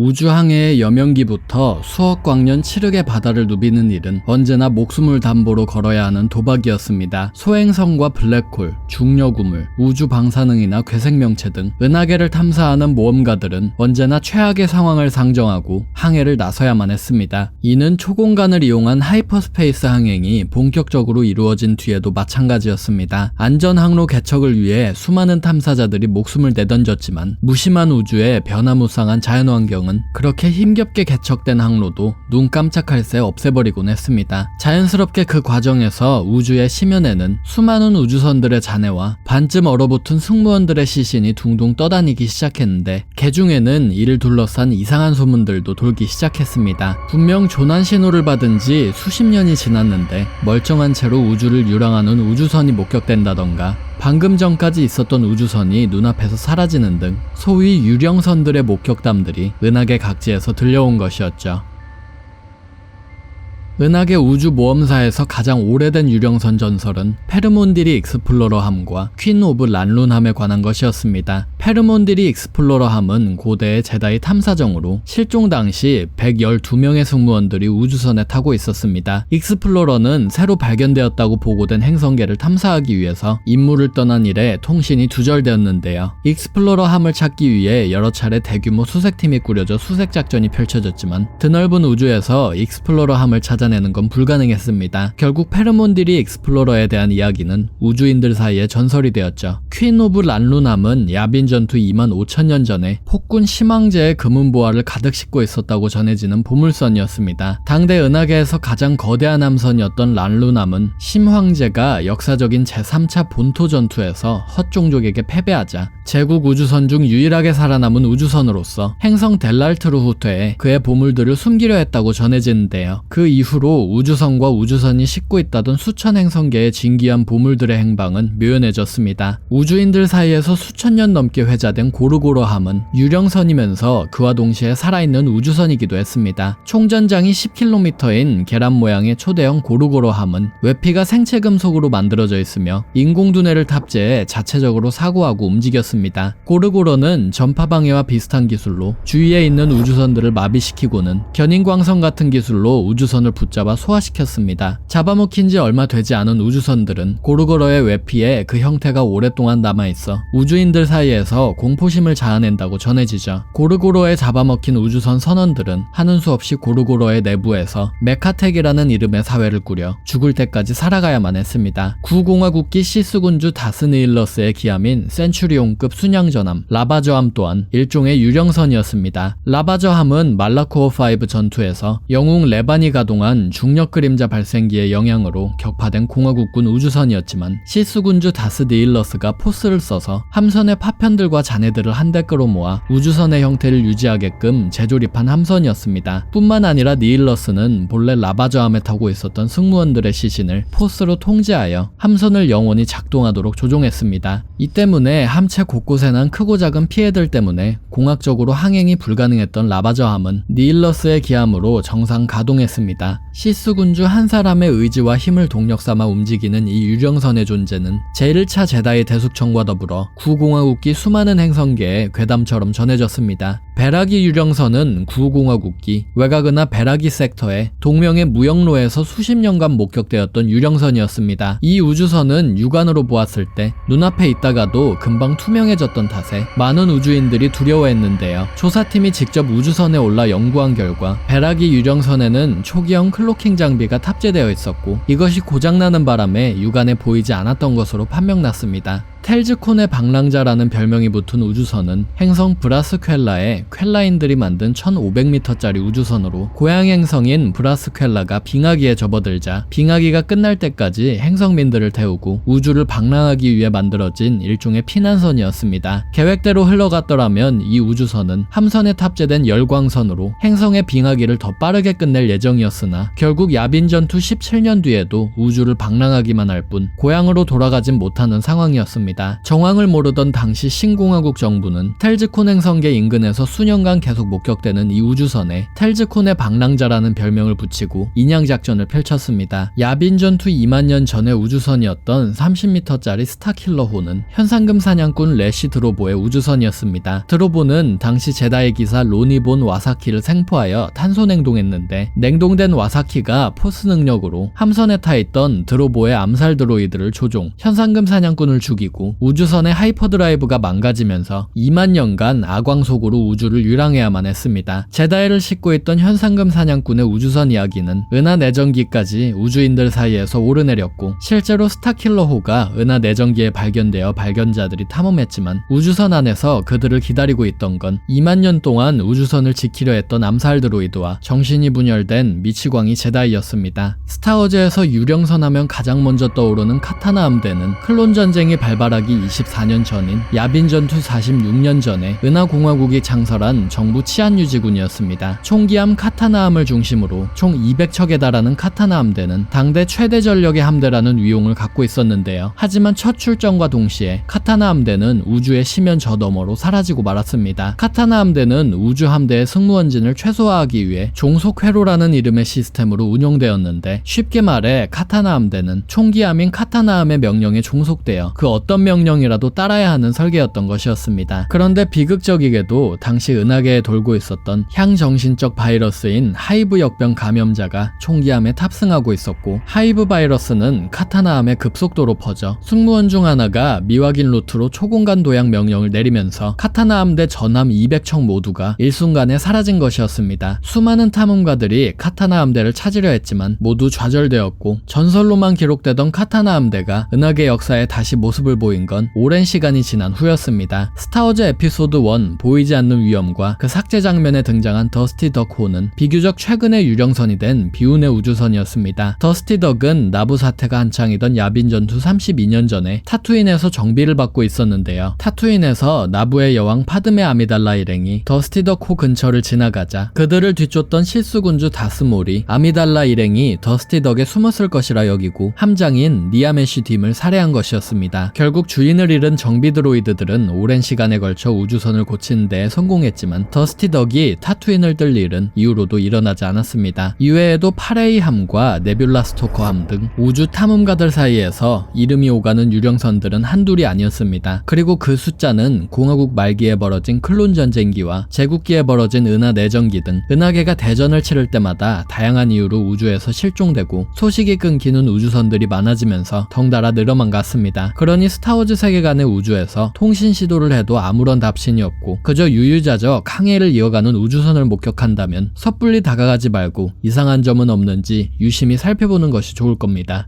우주항해의 여명기부터 수억 광년 칠흑의 바다를 누비는 일은 언제나 목숨을 담보로 걸어야 하는 도박이었습니다. 소행성과 블랙홀, 중력우물, 우주 방사능이나 괴생명체 등 은하계를 탐사하는 모험가들은 언제나 최악의 상황을 상정하고 항해를 나서야만 했습니다. 이는 초공간을 이용한 하이퍼스페이스 항행이 본격적으로 이루어진 뒤에도 마찬가지였습니다. 안전항로 개척을 위해 수많은 탐사자들이 목숨을 내던졌지만 무심한 우주의 변화무쌍한 자연환경은 그렇게 힘겹게 개척된 항로도 눈 깜짝할 새 없애버리곤 했습니다. 자연스럽게 그 과정에서 우주의 심연에는 수많은 우주선들의 잔해와 반쯤 얼어붙은 승무원들의 시신이 둥둥 떠다니기 시작했는데 그 중에는 이를 둘러싼 이상한 소문들도 돌기 시작했습니다. 분명 조난 신호를 받은 지 수십 년이 지났는데 멀쩡한 채로 우주를 유랑하는 우주선이 목격된다던가 방금 전까지 있었던 우주선이 눈앞에서 사라지는 등 소위 유령선들의 목격담들이 은하계 각지에서 들려온 것이었죠. 은하계 우주 모험사에서 가장 오래된 유령선 전설은 페르몬디리 익스플로러 함과 퀸 오브 란룬함에 관한 것이었습니다. 페르몬디리 익스플로러 함은 고대의 제다이 탐사정으로 실종 당시 112명의 승무원들이 우주선에 타고 있었습니다. 익스플로러는 새로 발견되었다고 보고된 행성계를 탐사하기 위해서 임무를 떠난 이래 통신이 두절되었는데요. 익스플로러 함을 찾기 위해 여러 차례 대규모 수색팀이 꾸려져 수색작전이 펼쳐졌지만 드넓은 우주에서 익스플로러 함을 찾아내는 건 불가능했습니다. 결국 페르몬디리 익스플로러에 대한 이야기는 우주인들 사이에 전설이 되었죠. 퀸 오브 란룬함은 야빈 전투 25,000년 전에 폭군 심황제의 금은보화를 가득 싣고 있었다고 전해지는 보물선이었습니다. 당대 은하계에서 가장 거대한 함선이었던 란룬함은 심황제가 역사적인 제3차 본토 전투에서 헛종족에게 패배하자 제국 우주선 중 유일하게 살아남은 우주선으로서 행성 델랄트로 후퇴해 그의 보물들을 숨기려 했다고 전해지는데요. 그 이후로 우주선과 우주선이 싣고 있다던 수천 행성계의 진귀한 보물들의 행방은 묘연해졌습니다. 우주인들 사이에서 수천 년 넘게 회자된 고르고로함은 유령선이면서 그와 동시에 살아있는 우주선이기도 했습니다. 총전장이 10km인 계란 모양의 초대형 고르고로함은 외피가 생체 금속으로 만들어져 있으며 인공두뇌를 탑재해 자체적으로 사고하고 움직였습니다. 고르고로는 전파방해와 비슷한 기술로 주위에 있는 우주선들을 마비시키고는 견인광선 같은 기술로 우주선을 붙잡아 소화시켰습니다. 잡아먹힌 지 얼마 되지 않은 우주선들은 고르고로의 외피에 그 형태가 오랫동안 남아있어 우주인들 사이에서 공포심을 자아낸다고 전해지죠. 고르고로에 잡아먹힌 우주선 선원들은 하는 수 없이 고르고로의 내부에서 메카텍이라는 이름의 사회를 꾸려 죽을 때까지 살아가야만 했습니다. 구공화국기 시스군주 다스니일러스의 기함인 센츄리온급 순양전함 라바저함 또한 일종의 유령선이었습니다. 라바저함은 말라코어5 전투에서 영웅 레반이 가동한 중력 그림자 발생기의 영향으로 격파된 공화국군 우주선이었지만 시스군주 다스니일러스가 포스를 써서 함선의 파편들과 잔해들을 한데 끌어모아 우주선의 형태를 유지하게끔 재조립한 함선이었습니다. 뿐만 아니라 니일러스는 본래 라바저함에 타고 있었던 승무원들의 시신을 포스로 통제하여 함선을 영원히 작동하도록 조종했습니다. 이 때문에 함체 곳곳에 난 크고 작은 피해들 때문에 공학적으로 항행이 불가능했던 라바저함은 니일러스의 기함으로 정상 가동했습니다. 시스군주 한 사람의 의지와 힘을 동력 삼아 움직이는 이 유령선의 존재는 제1차 제다이 대숙청과 더불어 구공화국기 수많은 행성계에 괴담처럼 전해졌습니다. 베라기 유령선은 구공화국기 외곽은하 베라기 섹터에 동명의 무역로에서 수십 년간 목격되었던 유령선이었습니다. 이 우주선은 육안으로 보았을 때 눈앞에 있다가도 금방 투명해졌던 탓에 많은 우주인들이 두려워했는데요. 조사팀이 직접 우주선에 올라 연구한 결과 베라기 유령선에는 초기형 클로킹 장비가 탑재되어 있었고 이것이 고장나는 바람에 육안에 보이지 않았던 것으로 판명났습니다. 텔즈콘의 방랑자라는 별명이 붙은 우주선은 행성 브라스퀘라에 퀘라인들이 만든 1500m짜리 우주선으로 고향 행성인 브라스퀘라가 빙하기에 접어들자 빙하기가 끝날 때까지 행성민들을 태우고 우주를 방랑하기 위해 만들어진 일종의 피난선이었습니다. 계획대로 흘러갔더라면 이 우주선은 함선에 탑재된 열광선으로 행성의 빙하기를 더 빠르게 끝낼 예정이었으나 결국 야빈 전투 17년 뒤에도 우주를 방랑하기만 할 뿐 고향으로 돌아가진 못하는 상황이었습니다. 있었습니다. 정황을 모르던 당시 신공화국 정부는 텔즈콘 행성계 인근에서 수년간 계속 목격되는 이 우주선에 텔즈콘의 방랑자라는 별명을 붙이고 인양작전을 펼쳤습니다. 야빈 전투 2만 년 전의 우주선이었던 30m짜리 스타킬러호는 현상금 사냥꾼 레시 드로보의 우주선이었습니다. 드로보는 당시 제다의 기사 로니본 와사키를 생포하여 탄소냉동했는데 냉동된 와사키가 포스 능력으로 함선에 타있던 드로보의 암살 드로이드를 조종, 현상금 사냥꾼을 죽이고 우주선의 하이퍼드라이브가 망가지면서 2만 년간 아광 속으로 우주를 유랑해야만 했습니다. 제다이를 싣고 있던 현상금 사냥꾼의 우주선 이야기는 은하 내전기까지 우주인들 사이에서 오르내렸고 실제로 스타킬러호가 은하 내전기에 발견되어 발견자들이 탐험했지만 우주선 안에서 그들을 기다리고 있던 건 2만 년 동안 우주선을 지키려 했던 암살 드로이드와 정신이 분열된 미치광이 제다이였습니다. 스타워즈에서 유령선 하면 가장 먼저 떠오르는 카타나 함대는 클론 전쟁이 발발하기 24년 전인 야빈 전투 46년 전에 은하공화국이 창설한 정부 치안유지군이었습니다. 총기함 카타나함을 중심으로 총 200척에 달하는 카타나 함대는 당대 최대 전력의 함대라는 위용을 갖고 있었는데요. 하지만 첫 출정과 동시에 카타나 함대는 우주의 심연 저너머로 사라지고 말았습니다. 카타나 함대는 우주 함대의 승무원진을 최소화하기 위해 종속회로라는 이름의 시스템으로 운용되었는데 쉽게 말해 카타나 함대는 총기함인 카타나함의 명령에 종속되어 그 어떤 명령이라도 따라야 하는 설계였던 것이었습니다. 그런데 비극적이게도 당시 은하계에 돌고 있었던 향정신적 바이러스인 하이브 역병 감염자가 총기함에 탑승하고 있었고 하이브 바이러스는 카타나함에 급속도로 퍼져 승무원 중 하나가 미확인 루트로 초공간 도약 명령을 내리면서 카타나 함대 전함 200척 모두가 일순간에 사라진 것이었습니다. 수많은 탐험가들이 카타나 함대를 찾으려 했지만 모두 좌절되었고 전설로만 기록되던 카타나 함대가 은하계 역사에 다시 모습을 보인 건 오랜 시간이 지난 후였습니다. 스타워즈 에피소드 1 보이지 않는 위험과 그 삭제 장면에 등장한 더스티 덕호는 비교적 최근의 유령선이 된 비운의 우주선이었습니다. 더스티 덕은 나부 사태가 한창이던 야빈 전투 32년 전에 타투인에서 정비를 받고 있었는데요. 타투인에서 나부의 여왕 파드메 아미달라 일행이 더스티 덕호 근처를 지나가자 그들을 뒤쫓던 실수군주 다스몰이 아미달라 일행이 더스티 덕에 숨었을 것이라 여기고 함장인 니아메시 딤을 살해한 것이었습니다. 결국 주인을 잃은 정비 드로이드들은 오랜 시간에 걸쳐 우주선을 고치는 데 성공했지만 더스티 덕이 타투인을 뜰 일은 이후로도 일어나지 않았습니다. 이외에도 파레이함과 네뷸라 스토커함 등 우주 탐험가들 사이에서 이름이 오가는 유령선들은 한둘이 아니었습니다. 그리고 그 숫자는 공화국 말기에 벌어진 클론 전쟁기와 제국기에 벌어진 은하 내전기 등 은하계가 대전을 치를 때마다 다양한 이유로 우주에서 실종되고 소식이 끊기는 우주선들이 많아지면서 덩달아 늘어만 갔습니다. 그러니 스타워즈 세계관의 우주에서 통신 시도를 해도 아무런 답신이 없고 그저 유유자적 항해를 이어가는 우주선을 목격한다면 섣불리 다가가지 말고 이상한 점은 없는지 유심히 살펴보는 것이 좋을 겁니다.